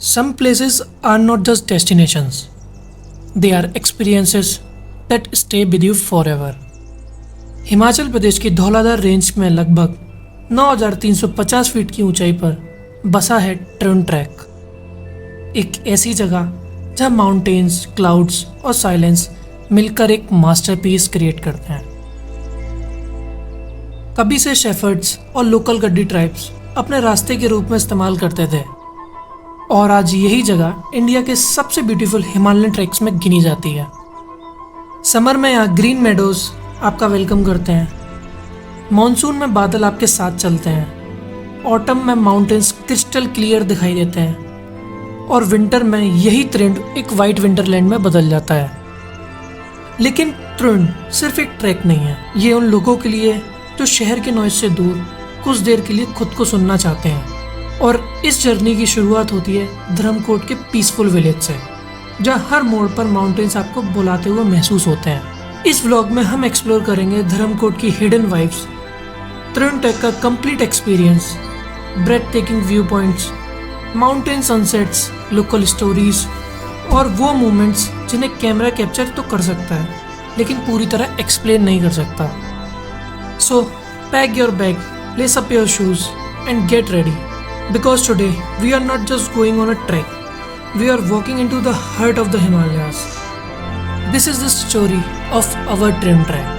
Some places are not just destinations, they are experiences that stay with you forever. Himachal Pradesh की Dhauladhar range में लगभग 9,350 feet की ऊंचाई पर बसा है ट्रिन ट्रैक, एक ऐसी जगह जहां माउंटेन्स, क्लाउड्स और साइलेंस मिलकर एक मास्टरपीस क्रिएट करते हैं। कभी से शेफर्ड्स और लोकल गड्डी ट्राइब्स अपने रास्ते के रूप में इस्तेमाल करते थे और आज यही जगह इंडिया के सबसे ब्यूटीफुल हिमालयन ट्रैक्स में गिनी जाती है। समर में यहाँ ग्रीन मेडोज आपका वेलकम करते हैं, मॉनसून में बादल आपके साथ चलते हैं, ऑटम में माउंटेन्स क्रिस्टल क्लियर दिखाई देते हैं और विंटर में यही ट्रेंड एक वाइट विंटरलैंड में बदल जाता है। लेकिन ट्रिन सिर्फ एक ट्रैक नहीं है, ये उन लोगों के लिए जो शहर के नॉइज से दूर कुछ देर के लिए खुद को सुनना चाहते हैं। और इस जर्नी की शुरुआत होती है धर्मकोट के पीसफुल विलेज से, जहाँ हर मोड़ पर माउंटेन्स आपको बुलाते हुए महसूस होते हैं। इस व्लॉग में हम एक्सप्लोर करेंगे धर्मकोट की हिडन वाइब्स, ट्रिन ट्रैक का complete experience, breathtaking view points, mountain sunsets, local stories और वो मोमेंट्स जिन्हें कैमरा कैप्चर तो कर सकता है लेकिन पूरी तरह एक्सप्लेन नहीं कर सकता। सो pack your bag, lace up your shoes and get ready, because today we are not just going on a trek, we are walking into the heart of the Himalayas. This is the story of our Trim Trek.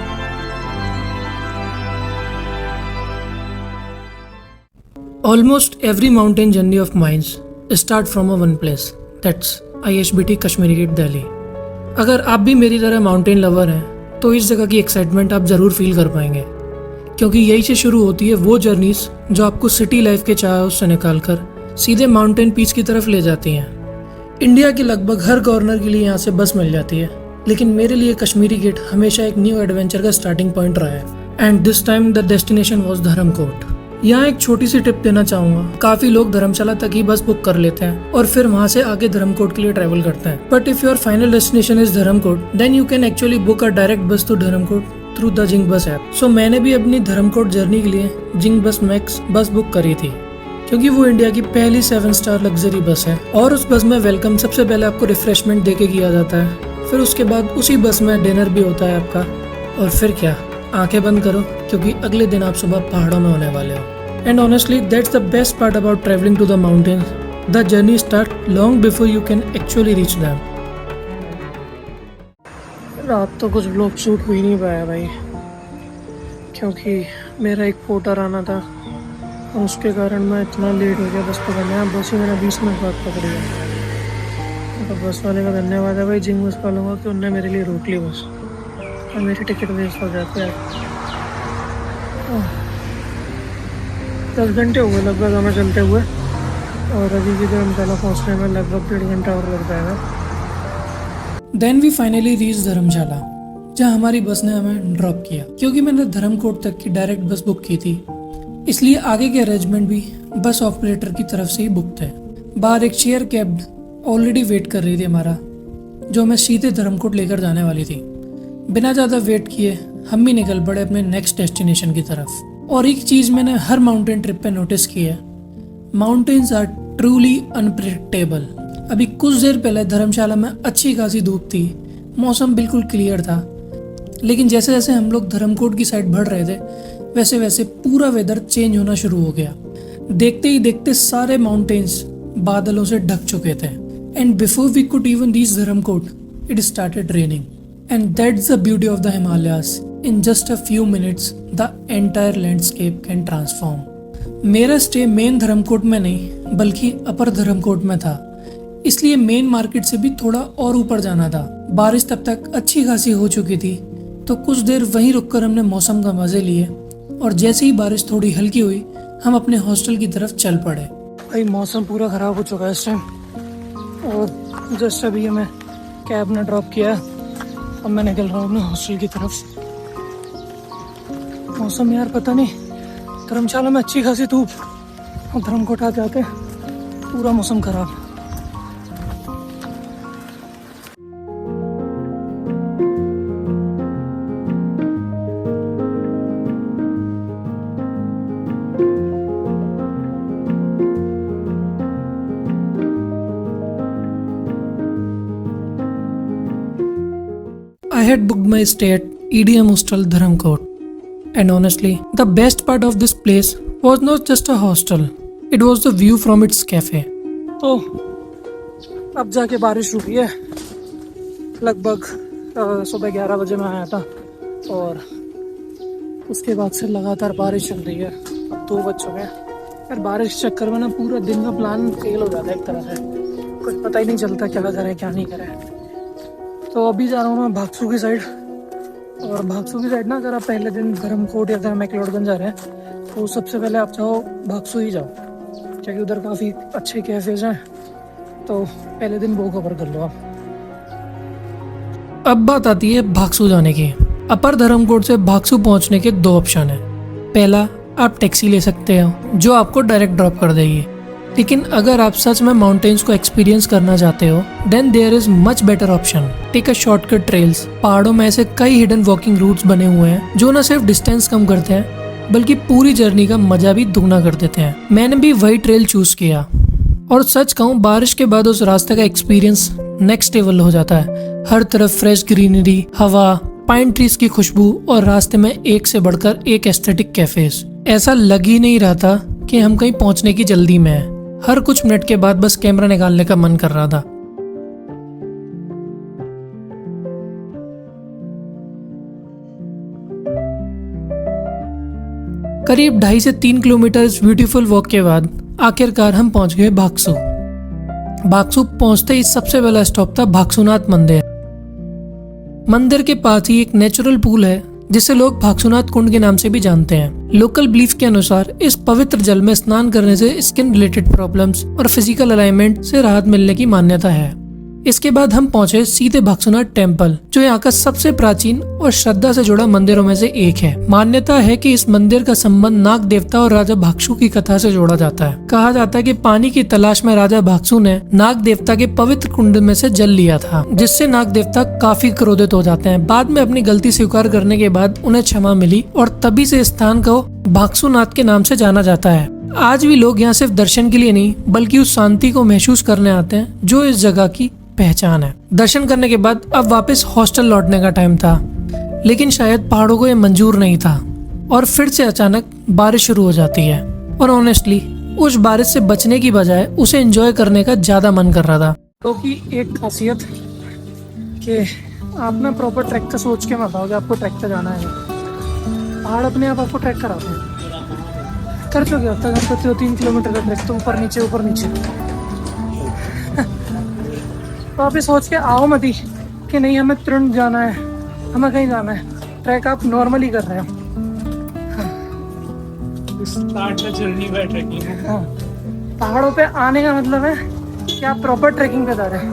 Almost every mountain journey of mine start from a one place, that's IHBT Kashmiri Gate Delhi. अगर आप भी मेरी तरह mountain lover हैं तो इस जगह की एक्साइटमेंट आप ज़रूर फील कर पाएंगे, क्योंकि यही से शुरू होती है वो जर्नीज जो आपको सिटी लाइफ के चाओस से निकालकर सीधे माउंटेन पीस की तरफ ले जाती हैं। इंडिया के लगभग हर कॉर्नर के लिए यहाँ से बस मिल जाती है, लेकिन मेरे लिए कश्मीरी गेट हमेशा एक न्यू एडवेंचर का स्टार्टिंग पॉइंट रहा है। And this time the destination was Dharamkot. यहाँ एक छोटी सी टिप देना चाहूंगा, काफी लोग धर्मशाला तक ही बस बुक कर लेते हैं और फिर वहाँ से आगे धर्मकोट के लिए ट्रेवल करते हैं। But if your final destination is Dharamkot, then you can actually book a direct bus to Dharamkot through the Zing bus app. So मैंने भी अपनी धर्मकोट जर्नी के लिए जिंक बस मैक्स बस बुक करी थी, क्योंकि वो इंडिया की पहली 7 स्टार लग्जरी बस है और उस बस में वेलकम सबसे पहले आपको रिफ्रेशमेंट देके किया जाता है, फिर उसके बाद उसी बस में डिनर भी होता है आपका, और फिर क्या, आंखें बंद करो क्योंकि अगले दिन आप सुबह पहाड़ों में होने वाले हो। And honestly that's the best part about travelling to the mountains, the journey start long before you can actually reach them. रात तो कुछ व्लॉग शूट हो ही नहीं पाया भाई, क्योंकि मेरा एक पोर्टर आना था और उसके कारण मैं इतना लेट हो गया बस पकड़ने। बस ही मैंने 20 मिनट बाद पकड़ी है। तो बस वाले का धन्यवाद है भाई, जिंग बस वालों का, कि उनने मेरे लिए रोक ली बस, और मेरी टिकट वेस्ट हो जाती है। 10 घंटे हो गए लगभग हमें चलते हुए, और अभी भी धर्मशाला पहुँचने में लगभग 1.5 घंटा और लग जाएगा। देन वी फाइनली रीच धर्मशाला, जहाँ हमारी बस ने हमें ड्रॉप किया। क्योंकि मैंने धर्मकोट तक की डायरेक्ट बस बुक की थी, इसलिए आगे के अरेंजमेंट भी बस ऑपरेटर की तरफ से ही बुक थे। बाहर एक शेयर कैब ऑलरेडी वेट कर रही थी हमारा, जो हमें सीधे धर्मकोट लेकर जाने वाली थी। बिना ज़्यादा वेट किए हम भी निकल पड़े अपने नेक्स्ट डेस्टिनेशन की तरफ। और एक चीज़ मैंने हर माउंटेन ट्रिप पे नोटिस की है, माउंटेन्स आर ट्रूली अनप्रिडिक्टेबल। अभी कुछ देर पहले धर्मशाला में अच्छी खासी धूप थी, मौसम बिल्कुल क्लियर था, लेकिन जैसे जैसे हम लोग धर्मकोट की साइड बढ़ रहे थे वैसे वैसे पूरा वेदर चेंज होना शुरू हो गया। देखते ही देखते सारे माउंटेन्स बादलों से ढक चुके थे, and before we could even reach Dharamkot it started raining. And that's the beauty of the Himalayas, in just a few minutes the entire landscape can transform. मेरा स्टे मेन धर्मकोट में नहीं बल्कि अपर धर्मकोट में था, इसलिए मेन मार्केट से भी थोड़ा और ऊपर जाना था। बारिश तब तक अच्छी खासी हो चुकी थी, तो कुछ देर वहीं रुककर हमने मौसम का मजे लिए, और जैसे ही बारिश थोड़ी हल्की हुई हम अपने हॉस्टल की तरफ चल पड़े। भाई मौसम पूरा ख़राब हो चुका है इस टाइम, और जस्ट अभी हमें कैब ने ड्रॉप किया, अब मैं निकल रहा हूँ अपने हॉस्टल की तरफ। मौसम यार पता नहीं, धर्मशाला में अच्छी खासी धूप और धर्मकोट आ जाते पूरा मौसम ख़राब। I had booked my stay at EDM Hostel Dharamkot. And honestly, the best part of this place was not just a hostel, it was the view from its cafe. तो अब जाके बारिश रुकी है। लगभग सुबह 11 बजे मैं आया था और उसके बाद से लगातार बारिश चल रही है। अब 2 बज चुके हैं। यार बारिश के चक्कर में ना पूरा दिन का प्लान फेल हो जाता है एक तरह से, कुछ पता ही नहीं चलता क्या करें क्या नहीं करें। तो अभी जा रहा हूँ मैं भागसू की साइड। और भागसू की साइड ना, अगर आप पहले दिन धर्मकोट या फिर मैक्लोडगंज जा रहे हैं तो सबसे पहले आप चाहो भागसू ही जाओ, क्योंकि उधर काफ़ी अच्छे कैफेज हैं। तो पहले दिन वो कवर कर लो आप। अब बात आती है भागसू जाने की। अपर धर्मकोट से भागसू पहुंचने के 2 ऑप्शन है। पहला, आप टैक्सी ले सकते हो जो आपको डायरेक्ट ड्रॉप कर देगी। लेकिन अगर आप सच में माउंटेन्स को एक्सपीरियंस करना चाहते हो then there is much better option. Take a shortcut trails. पहाड़ों में ऐसे कई हिडन वॉकिंग रूट्स बने हुए हैं जो न सिर्फ डिस्टेंस कम करते हैं बल्कि पूरी जर्नी का मजा भी दुगना कर देते हैं। मैंने भी वही ट्रेल चूज किया और सच कहूँ बारिश के बाद उस रास्ते का एक्सपीरियंस नेक्स्ट लेवल हो जाता है। हर तरफ फ्रेश ग्रीनरी, हवा, पाइन ट्रीज की खुशबू और रास्ते में एक से बढ़कर एक एस्थेटिक कैफेज। ऐसा लग ही नहीं रहा था कि हम कहीं पहुंचने की जल्दी में हैं। हर कुछ मिनट के बाद बस कैमरा निकालने का मन कर रहा था। करीब 2.5 से 3 किलोमीटर इस ब्यूटीफुल वॉक के बाद आखिरकार हम पहुंच गए भागसू। भागसू पहुंचते ही सबसे पहला स्टॉप था भागसूनाथ मंदिर। मंदिर के पास ही एक नेचुरल पूल है जिसे लोग भागसूनाथ कुंड के नाम से भी जानते हैं। लोकल बिलीफ के अनुसार इस पवित्र जल में स्नान करने से स्किन रिलेटेड प्रॉब्लम्स और फिजिकल अलाइनमेंट से राहत मिलने की मान्यता है। इसके बाद हम पहुंचे सीधे भागसूनाथ टेम्पल, जो यहाँ का सबसे प्राचीन और श्रद्धा से जुड़ा मंदिरों में से एक है। मान्यता है कि इस मंदिर का संबंध नाग देवता और राजा भागसू की कथा से जोड़ा जाता है। कहा जाता है कि पानी की तलाश में राजा भागसू ने नाग देवता के पवित्र कुंड में से जल लिया था, जिससे नाग देवता काफी क्रोधित हो जाते हैं। बाद में अपनी गलती स्वीकार करने के बाद उन्हें क्षमा मिली और तभी से स्थान को भागसूनाथ के नाम से जाना जाता है। आज भी लोग यहाँ सिर्फ दर्शन के लिए नहीं बल्कि उस शांति को महसूस करने आते हैं जो इस जगह की पहचान है। दर्शन करने के बाद अब वापस हॉस्टल लौटने का टाइम था, लेकिन शायद पहाड़ों को ये मंजूर नहीं था और फिर से अचानक बारिश शुरू हो जाती है। और ऑनेस्टली उस बारिश से बचने की बजाय उसे एंजॉय करने का ज्यादा मन कर रहा था। क्योंकि एक खासियत कि आप ना प्रॉपर ट्रैक का सोच के मत आओगे, आपको ट्रैक पे जाना है। पहाड़ अपने आप आपको ट्रैक कराते हैं। कर चुके अब तक हम 3 किलोमीटर का ट्रैक, तो ऊपर नीचे तो आप ये सोच के आओ मत ही कि नहीं हमें तुरंत जाना है, हमें कहीं जाना है। ट्रैक आप नॉर्मली कर रहे हो। Start the journey by trekking. हाँ, पहाड़ों पे आने का मतलब है कि आप प्रॉपर ट्रैकिंग पे जा रहे हैं।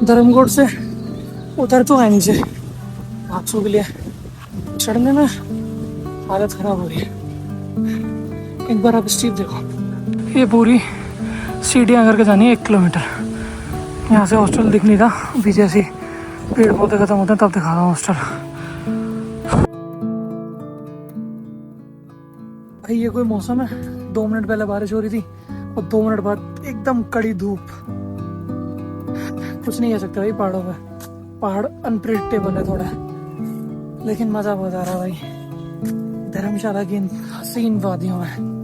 धर्मकोट से उधर तो है नीचे भागसू के लिए, चढ़ने में हालत खराब हो रही है। एक बार आप स्टीप देखो, ये पूरी सीढ़ियाँ करके जानी है 1 किलोमीटर। यहाँ से हॉस्टल दिख नहीं रहा, अभी जैसे पेड़ पौधे खत्म होते हैं तब दिखा रहा हूँ हॉस्टल। भाई ये कोई मौसम है, 2 मिनट पहले बारिश हो रही थी और 2 मिनट बाद एकदम कड़ी धूप। कुछ नहीं कह सकते भाई पहाड़ों पे, पहाड़ अनप्रेडिक्टेबल है थोड़ा, लेकिन मजा बहुत आ रहा है भाई धर्मशाला की हसीन वादियों में।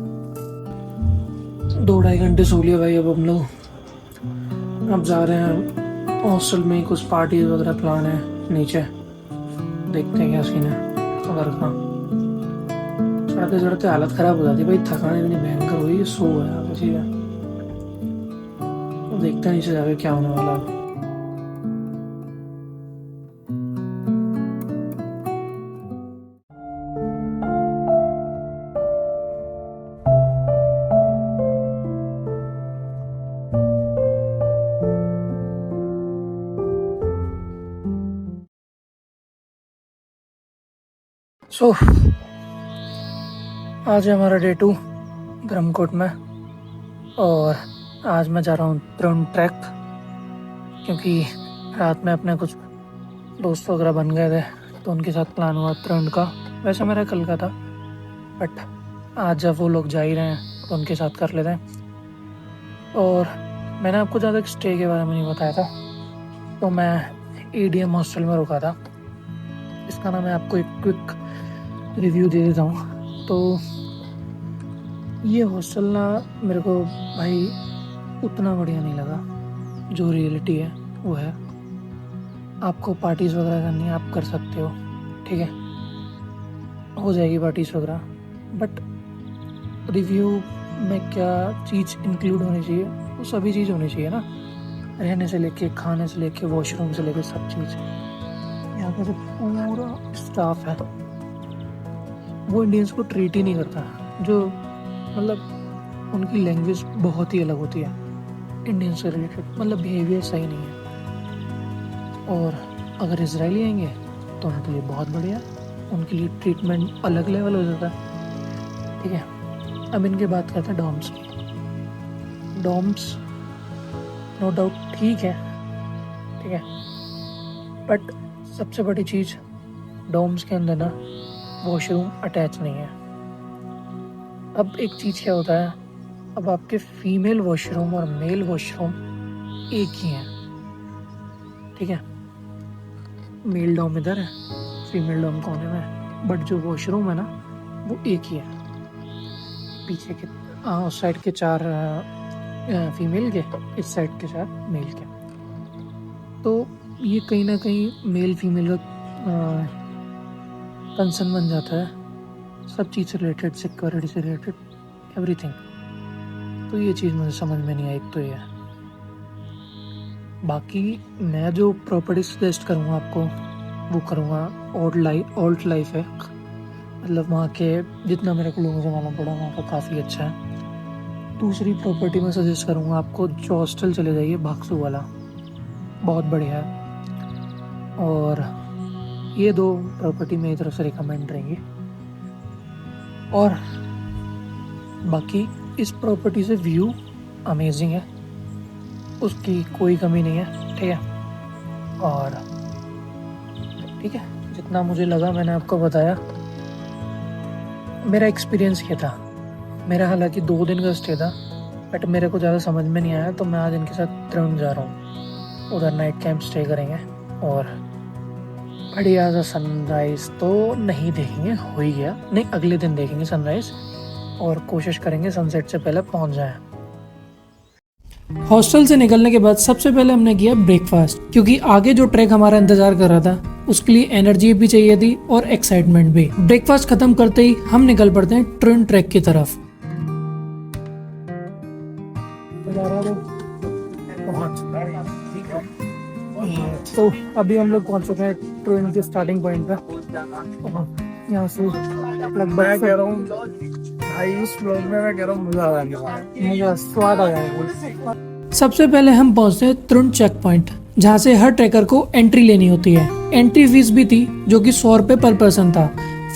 2-2.5 घंटे सो लिया भाई। अब हम लोग अब जा रहे हैं हॉस्टल में, कुछ पार्टी वगैरह प्लान है नीचे, देखते हैं क्या सीन है। अगर का चढ़ते चढ़ते हालत खराब हो जाती भाई, थकान इतनी भयंकर हुई, सो है बची है। तो देखते हैं नीचे जाके क्या होने वाला है। आज है हमारा डे 2 धर्मकोट में और आज मैं जा रहा हूँ तरुण ट्रैक, क्योंकि रात में अपने कुछ दोस्त वगैरह बन गए थे तो उनके साथ प्लान हुआ तरुण का। वैसे मेरा कल का था बट आज जब वो लोग जा ही रहे हैं तो उनके साथ कर लेते हैं। और मैंने आपको ज़्यादा स्टे के बारे में नहीं बताया था, तो मैं ADM हॉस्टल में रुका था। इसका ना मैं आपको एक क्विक रिव्यू दे देता हूँ। तो ये हॉस्टल ना मेरे को भाई उतना बढ़िया नहीं लगा। जो रियलिटी है वो है, आपको पार्टीज़ वगैरह करनी है आप कर सकते हो, ठीक है, हो जाएगी पार्टीज़ वगैरह, बट रिव्यू में क्या चीज़ इंक्लूड होनी चाहिए, वो सभी चीज़ होनी चाहिए ना, रहने से लेके, खाने से लेके, वॉशरूम से लेके सब चीज़। यहाँ का जो पूरा स्टाफ है वो इंडियंस को ट्रीट ही नहीं करता, जो मतलब उनकी लैंग्वेज बहुत ही अलग होती है इंडियंस से रिलेटेड, मतलब बिहेवियर सही नहीं है। और अगर इजरायली आएंगे तो उनके लिए बहुत बढ़िया, उनके लिए ट्रीटमेंट अलग लेवल हो जाता है, ठीक है। अब इनके बात करते हैं डॉम्स की। डॉम्स नो डाउट ठीक है, ठीक है, बट सबसे बड़ी चीज़ डॉम्स के अंदर ना वॉशरूम अटैच नहीं है। अब एक चीज़ क्या होता है, अब आपके फीमेल वॉशरूम और मेल वॉशरूम एक ही हैं, ठीक है, मेल डॉम इधर है, फीमेल डॉम कोने में है, बट जो वॉशरूम है ना वो एक ही है। पीछे के उस साइड के 4 फीमेल के, इस साइड के 4 मेल के। तो ये कहीं ना कहीं मेल फीमेल का कंसर्न बन जाता है, सब चीज़ से रिलेटेड, सिक्योरिटी से रिलेटेड, एवरीथिंग। तो ये चीज़ मुझे समझ में नहीं आई, तो ये है। बाकी मैं जो प्रॉपर्टी सजेस्ट करूँगा आपको वो करूँगा ऑल्ट लाइफ है, मतलब वहाँ के जितना मेरे को लोगों से मालूम पड़ा वहाँ का काफ़ी अच्छा है। दूसरी प्रॉपर्टी मैं सजेस्ट करूँगा आपको, जो हॉस्टल चले जाइए भागसू वाला, बहुत बढ़िया है। और ये 2 प्रॉपर्टी मेरी तरफ से रिकमेंड रहेंगी। और बाकी इस प्रॉपर्टी से व्यू अमेजिंग है, उसकी कोई कमी नहीं है, ठीक है। और ठीक है, जितना मुझे लगा मैंने आपको बताया। मेरा एक्सपीरियंस क्या था, मेरा हालांकि 2 दिन का स्टे था, बट मेरे को ज़्यादा समझ में नहीं आया, तो मैं आज इनके साथ त्रिवेंद्र जा रहा हूँ, उधर नाइट कैंप स्टे करेंगे। और बढ़िया सा सनराइज़ तो नहीं देखेंगे, हो ही गया, नहीं अगले दिन देखेंगे सनराइज़, और कोशिश करेंगे सनसेट से पहले पहुँच जाएं। हॉस्टल से निकलने के बाद सबसे पहले हमने किया ब्रेकफास्ट, क्योंकि आगे जो ट्रैक हमारा इंतजार कर रहा था उसके लिए एनर्जी भी चाहिए थी और एक्साइटमेंट भी। ब्रेकफास्ट खत्म करते ही हम निकल पड़ते हैं ट्विन ट्रैक की तरफ। तो अभी हम लोग पहुंच चुके हैं ट्रेन के स्टार्टिंग पॉइंट पे। यहाँ से लगभग कह रहा हूँ भाई, इस व्लॉग में मैं कह रहा हूँ मजा आ गया, मुझे स्वाद आ जाएगा। सबसे पहले हम पहुंचते हैं त्रुन चेक पॉइंट, जहाँ से हर ट्रैकर को एंट्री लेनी होती है। एंट्री फीस भी थी जो कि 100 रुपए पर पर्सन था।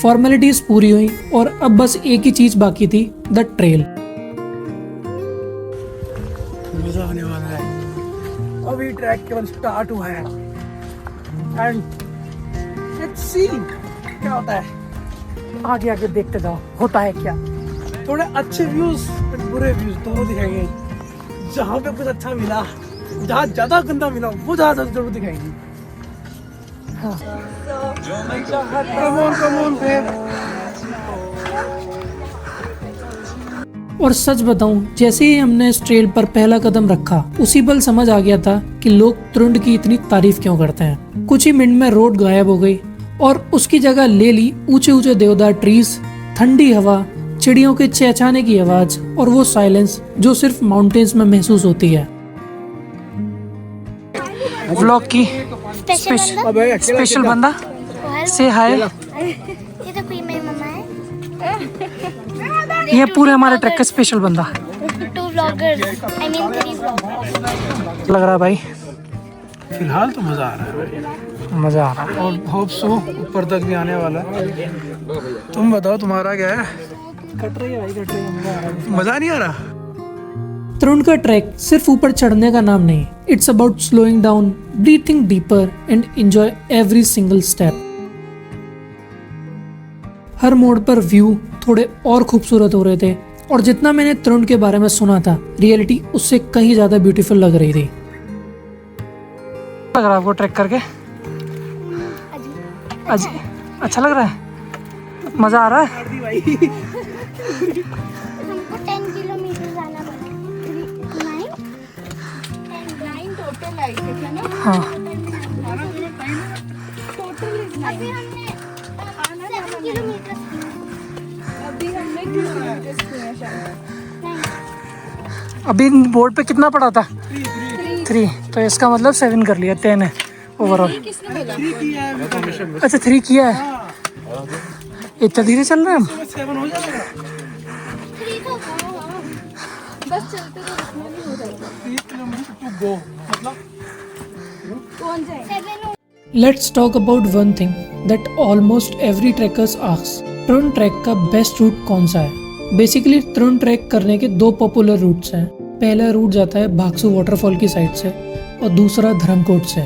फॉर्मेलिटीज पूरी हुई और अब बस एक ही चीज बाकी थी, द ट्रेल। मजा आने वाला है, अभी ट्रैक केवल स्टार्ट हुआ है एंड लेट्स सी क्या होता है। आगे आगे देखते जाओ होता है क्या। थोड़े अच्छे व्यूज बुरे व्यूज दोनों दिखाएंगे, जहाँ पे कुछ अच्छा मिला, जहाँ ज्यादा गंदा मिला वो ज्यादा जरूर दिखाएंगे। और सच बताऊं, जैसे ही हमने इस ट्रेल पर पहला कदम रखा उसी पल समझ आ गया था कि लोग त्रुंड की इतनी तारीफ क्यों करते हैं। कुछ ही मिनट में रोड गायब हो गई और उसकी जगह ले ली ऊंचे ऊंचे देवदार ट्रीज, ठंडी हवा, चिड़ियों के चहचहाने की आवाज और वो साइलेंस जो सिर्फ माउंटेन्स में महसूस होती है। व्लॉग की स्पेशल बंदा से हाय। ये तो कोई मेरी मम्मा है। ये पूरे हमारे ट्रैक का स्पेशल बंदा। 2 व्लॉगर्स, आई मीन 3 व्लॉगर्स। लग रहा है भाई, फिलहाल तो मजा आ रहा है, मजा आ रहा है। और होप सो ऊपर तक भी आने वाला है। तुम बताओ तुम्हारा क्या है? कट रही है भाई, कट रही है, मजा नहीं आ रहा? त्रुंड का ट्रैक सिर्फ ऊपर चढ़ने का नाम नहीं, it's about slowing down, breathing deeper and enjoy every single step. हर मोड़ पर व्यू थोड़े और खूबसूरत हो रहे थे और जितना मैंने त्रुंड के बारे में सुना था, रियलिटी उससे कहीं ज्यादा ब्यूटीफुल लग रही थी। लग रहा आपको ट्रैक करके? अच्छा लग रहा है, मजा आ रहा है। हमको 10 किलोमीटर जाना पड़ा। 9 टोटल आई थी ना। हाँ अभी हमने 7 किलोमीटर अभी बोर्ड पे कितना पड़ा था? 3। तो इसका मतलब 7 कर लिया, 10 है ओवरऑल। अच्छा 3 किया है, इतना धीरे चल रहे हैं हम। 3 तो बस चलते तो इतना भी हो जाएगा। 3 किलोमीटर टू गो मतलब कौन जाए? 7 Let's talk about one thing that almost every trekkers asks. Tarun track का बेस्ट रूट कौन सा है? बेसिकली तरुण ट्रैक करने के 2 पॉपुलर रूट्स हैं। पहला रूट जाता है भागसू वाटरफॉल की साइड से और दूसरा धर्मकोट से।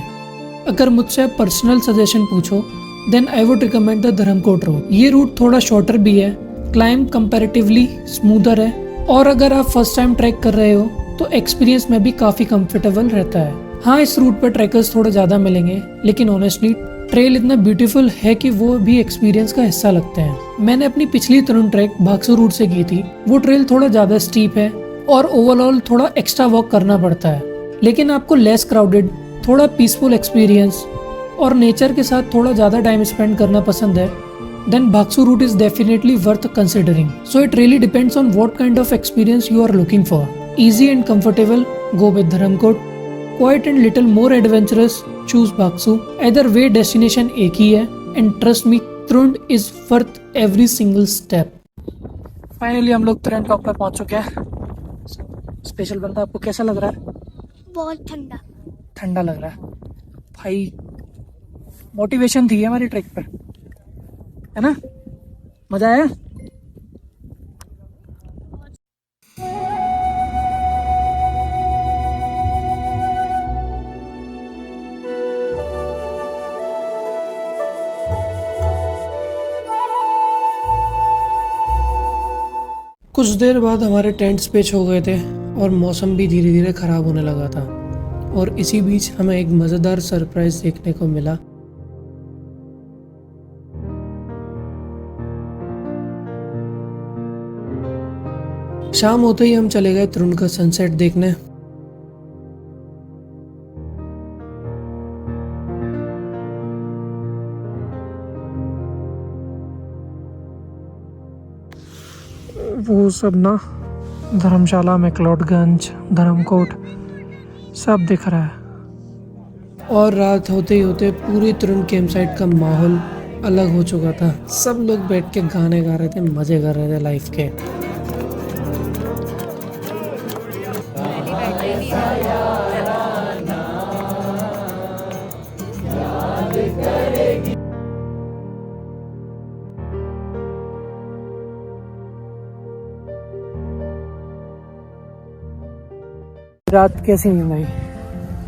अगर मुझसे पर्सनल सजेशन पूछो then I would recommend the Dharamkot route. ये रूट थोड़ा शॉर्टर भी है, क्लाइंब कंपैरेटिवली स्मूदर है और अगर आप फर्स्ट टाइम ट्रैक कर रहे हो तो एक्सपीरियंस में भी काफ़ी कंफर्टेबल रहता है। हाँ, इस रूट पर ट्रैकर्स थोड़ा ज़्यादा मिलेंगे लेकिन ऑनेस्टली ट्रेल इतना ब्यूटीफुल है कि वो भी एक्सपीरियंस का हिस्सा लगते हैं। मैंने अपनी पिछली तरुण ट्रैक भागसू रूट से की थी। वो ट्रेल थोड़ा ज़्यादा स्टीप है और ओवरऑल थोड़ा एक्स्ट्रा वॉक करना पड़ता है, लेकिन आपको लेस क्राउडेड, थोड़ा पीसफुल एक्सपीरियंस और नेचर के साथ थोड़ा ज़्यादा टाइम स्पेंड करना पसंद है then Bhagsu route is definitely worth considering. So it really depends on what kind of experience you are looking for. Easy and comfortable, go with Dharamkot. Quiet and little more adventurous, choose Bhagsu. Either way destination एक ही है and trust me, Trund is worth every single step. Finally हम लोग तुरंत top पर पहुंच चुके हैं। Special बंदा, आपको कैसा लग रहा है? बहुत ठंडा। ठंडा लग रहा है भाई। मोटिवेशन थी हमारी ट्रैक पर, है ना? मजा आया? कुछ देर बाद हमारे टेंट्स पिच हो गए थे और मौसम भी धीरे धीरे खराब होने लगा था और इसी बीच हमें एक मज़ेदार सरप्राइज देखने को मिला। शाम होते ही हम चले गए तरुण का सनसेट देखने। वो सब ना धर्मशाला, मैक्लोडगंज, धर्मकोट सब दिख रहा है और रात होते ही होते पूरी तरुण कैंप साइट का माहौल अलग हो चुका था। सब लोग बैठ के गाने गा रहे थे, मजे कर रहे थे लाइफ के। रात कैसी नींद आई?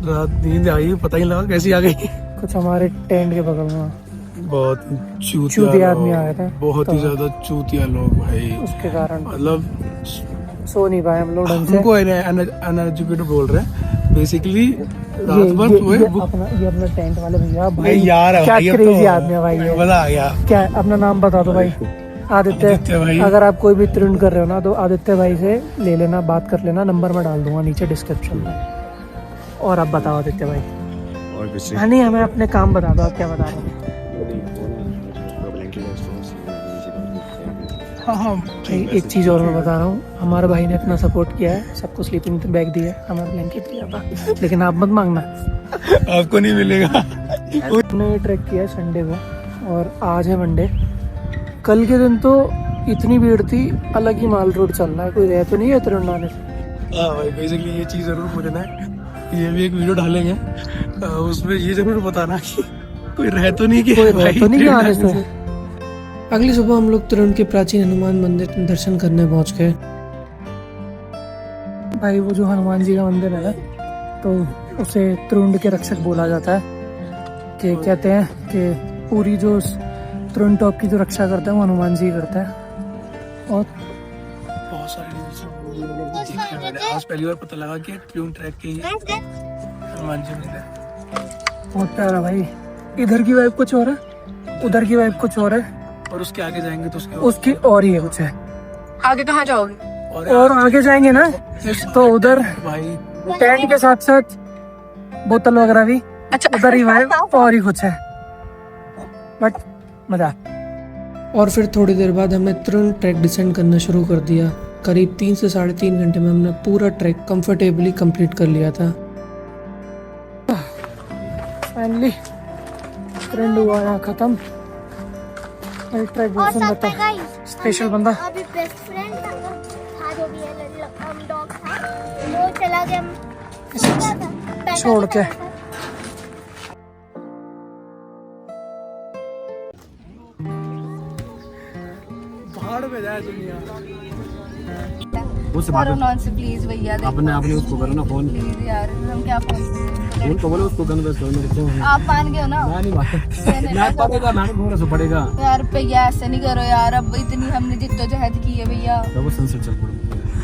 रात नींद आई, पता ही लगा कैसी आ गई। कुछ हमारे टेंट के बगल में बहुत चूतिया आदमी आए थे, बहुत ही ज्यादा चूतिया लोग भाई। उसके कारण मतलब सो नहीं पाए हम लोग ढंग से। हमको अनएजुकेटेड बोल रहे हैं बेसिकली। रात भर सोए। ये अपना टेंट वाले भैया भाई, यार क्या क्रेजी आदमी है भाई ये। मजा आ गया। क्या अपना नाम बता दो भाई? आदित्य भाई। अगर आप कोई भी तरुण कर रहे हो ना तो आदित्य भाई से ले लेना, बात कर लेना, नंबर मैं डाल दूंगा नीचे डिस्क्रिप्शन में। और आप बताओ आदित्य भाई। और कुछ हाँ नहीं, हमें अपने काम बता दो, आप क्या बता रहे हो? हाँ भाई एक चीज़ और मैं बता रहा हूँ, हमारे भाई ने इतना सपोर्ट किया है, सबको स्लीपिंग बैग दिया है, हमें ब्लैंकेट दिया था, लेकिन आप मत मांगना, आपको नहीं मिलेगा। हमने ये ट्रैक किया संडे को और आज है मंडे। कल के दिन तो इतनी भीड़ थी, अलग ही माल रोड चल रहा है, कोई रह तो नहीं है तरुण नाने से। हाँ भाई, बेसिकली ये चीज़ ज़रूर पूछना है, ये भी एक वीडियो डालेंगे, उसमें ये ज़रूर बताना कि कोई रह तो नहीं कि कोई रह तो नहीं कि आने से। अगली सुबह हम लोग तरुण के प्राचीन हनुमान मंदिर दर्शन करने पहुंच गए। भाई वो जो हनुमान जी का मंदिर है ना, तो उसे तरुण के रक्षक बोला जाता है, कि कहते हैं कि पूरी जो तरुण टॉप की जो रक्षा करता है वो हनुमान जी करता है। और बहुत सारे आज पहली बार पता लगा कि ट्यून ट्रैक की हनुमान जी मंदिर। बहुत प्यारा भाई, इधर की वाइब कुछ और है, उधर की वाइब कुछ और है, और उसके आगे जाएंगे तो उसकी और ही है कुछ है। आगे कहाँ जाओगे? और आगे जाएंगे ना तो उधर भाई टेंट के साथ साथ बोतल वगैरह भी, अच्छा उधर ही वाइब और ही कुछ है, बट मजा। और फिर थोड़ी देर बाद हमने तुरंत ट्रैक डिसेंड करना शुरू कर दिया। करीब 3 से 3.5 घंटे में हमने पूरा ट्रैक कंफर्टेबली कंप्लीट कर लिया था। फाइनली ट्रेंड हुआ यहाँ खत्म। ट्रैक और साथ बता में गाइस स्पेशल बंदा अभी बेस्ट फ्रेंड था जो भी है डॉग था, वो चला गया पैदल छोड़ के। पहाड़ में जाए दुनिया। उससे बात करो नॉनसेंस प्लीज भैया, देखो आपने उसको करो ना फोन, प्लीज यार, हम क्या फोन को बोलो उसको कन्वर्स करो। आप मान गए हो ना? मैं नहीं बात मैं पड़ेगा, मैं घूमने से पड़ेगा यार भैया ऐसे नहीं करो यार, अब इतनी हमने जिद्दोजहद की है भैया। वो सनसेट चल पड़ो।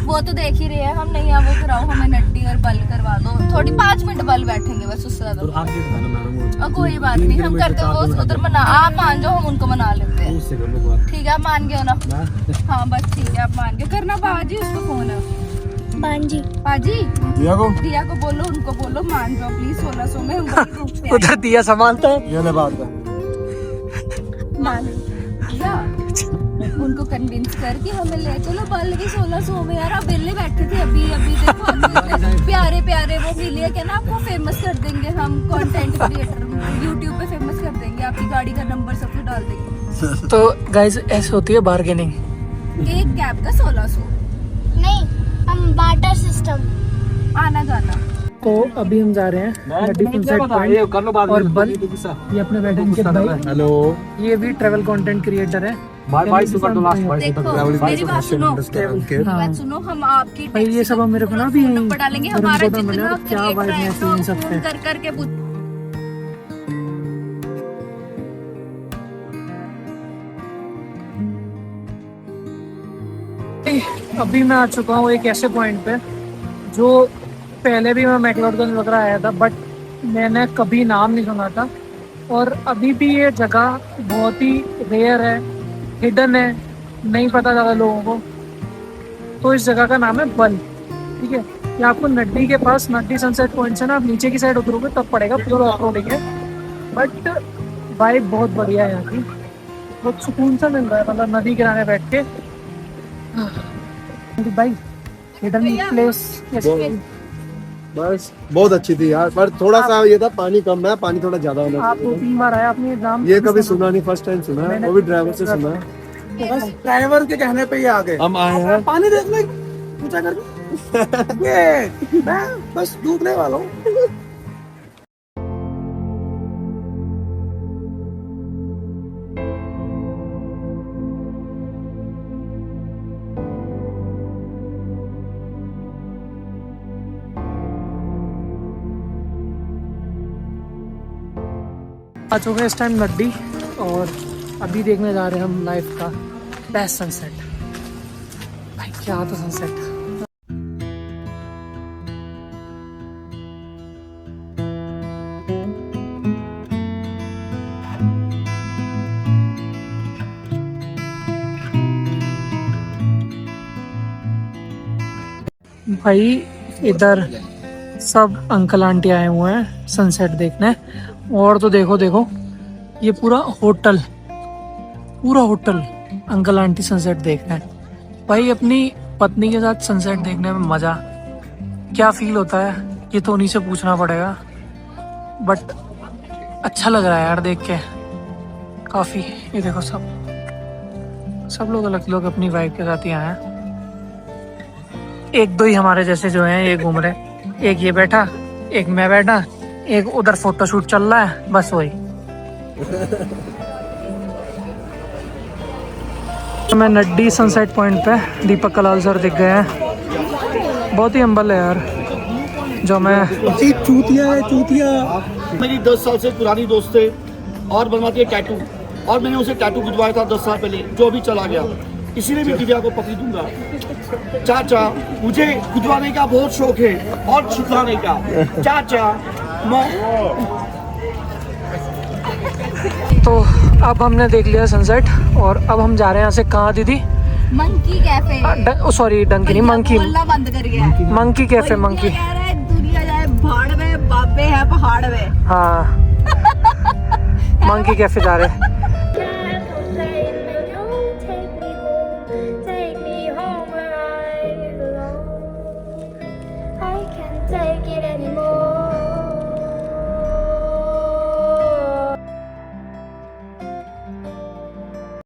वो तो देख ही रहे हैं हम, नहीं है वो कराओ हमें नड्डी और बल करवा दो, थोड़ी 5 मिनट बल बैठेंगे बस, उससे ज्यादा। तो आप ये बताना मैडम, और कोई बात नहीं, हम करते वो उधर मना, आप मान जाओ हम उनको मना लेते हैं। उससे कर लो बात। ठीक है आप मान गए हो ना? हाँ बस ठीक है, आप मान गए। करना बाजी उसको फोन है। बांजी बाजी दिया को बोलो, उनको बोलो मान जाओ प्लीज, 1600 में हम वही रूप से उधर दिया संभालता है। ये ले बात का मान दिया, उनको कन्विंस करके हमें ले चलो बल की 1600 में। यार आप बेले बैठे थे अभी देखो अभी प्यारे प्यारे वो मिले क्या ना, आपको फेमस कर देंगे हम, कंटेंट क्रिएटर यूट्यूब पे फेमस कर देंगे, आपकी गाड़ी का नंबर सब कुछ डाल देंगे। तो गाइज ऐसे होती है बार्गेनिंग। एक कैब का 1600, नहीं, हम बार्टर सिस्टम। आना जाना। तो अभी हम जा रहे हैं नड्डी सनसेट पॉइंट कर लो बात। और बल ये अपने बैठे इनके भाई, हेलो, ये भी ट्रैवल कंटेंट क्रिएटर है। बाय से कर दो लास्ट बाय से देखो मेरी बात सुनो, हाँ बात सुनो, हम आपकी भाई ये सब हम मेरे को ना भी नंबर डालेंगे, हमारा जितना क्या वाइब है इन सब पे। कर करके पूछ। अभी मैं आ चुका हूँ एक ऐसे पॉइंट पे जो पहले भी मैं मैक्लोडगंज वगैरह आया था, बट मैंने कभी नाम नहीं सुना था, और अभी भी ये जगह बहुत ही रेयर है, हिडन है, नहीं पता ज़्यादा लोगों को। तो इस जगह का नाम है बल। ठीक है, ये आपको नड्डी के पास, नड्डी सनसेट पॉइंट से ना आप नीचे की साइड उतरोगे तब पड़ेगा, पूरा ऑफ रोडिंग है, बट वाइब बहुत बढ़िया है यहाँ की, बहुत सुकून सा मिल रहा है, मतलब नदी किनारे बैठ के। भाई हिडन प्लेस बस बहुत अच्छी थी यार, पर थोड़ा सा ये था पानी कम है, पानी थोड़ा ज्यादा होना आप 2-3 बार आए, आपने नाम ये कभी सुना नहीं, फर्स्ट टाइम सुना है, वो भी ड्राइवर से सुना है। बस ड्राइवर के कहने पे ही आ गए। हम आए हैं, पानी देखने पूछा करके ये मैं बस डूबने वाला हूँ। आ चुके हैं इस टाइम नड्डी, और अभी देखने जा रहे हैं हम लाइफ का बेस्ट सनसेट। भाई क्या तो सनसेट। भाई इधर सब अंकल आंटी आए हुए हैं सनसेट देखने, और तो देखो देखो ये पूरा होटल अंकल आंटी सनसेट देखना है। भाई अपनी पत्नी के साथ सनसेट देखने में मज़ा क्या फील होता है ये तो उन्हीं से पूछना पड़ेगा, बट अच्छा लग रहा है यार देख के काफ़ी। ये देखो सब लोग अलग लोग अपनी वाइफ के साथ ही आए हैं। एक दो ही हमारे जैसे जो हैं ये घूम रहे, एक ये बैठा, एक मैं बैठा, एक उधर फोटोशूट चल रहा है, बस वही। मैं नड्डी सनसेट पॉइंट पे दीपक कलाल सर दिख गए हैं, बहुत ही हम्बल है यार जो मैं। चूतिया मेरी 10 साल से पुरानी दोस्त थे और बनवाती है टैटू, और मैंने उसे टैटू भिजवाया था 10 साल पहले, जो अभी चला गया। इसीलिए मैं दिव्या को पकड़ी दूंगा। चाचा मुझे खुजवाने का बहुत शौक है और छिपाने का। चाचा तो अब हमने देख लिया सनसेट और अब हम जा रहे हैं यहाँ से कहाँ दीदी? Monkey cafe. सॉरी डंकी नहीं, मंकी बोलना बंद कर गया है। Monkey cafe. मंकी कह रहा है दुनिया जाए भाड़ में, बाबे है पहाड़ में। हाँ मंकी कैफे जा रहे हैं। Take it anymore.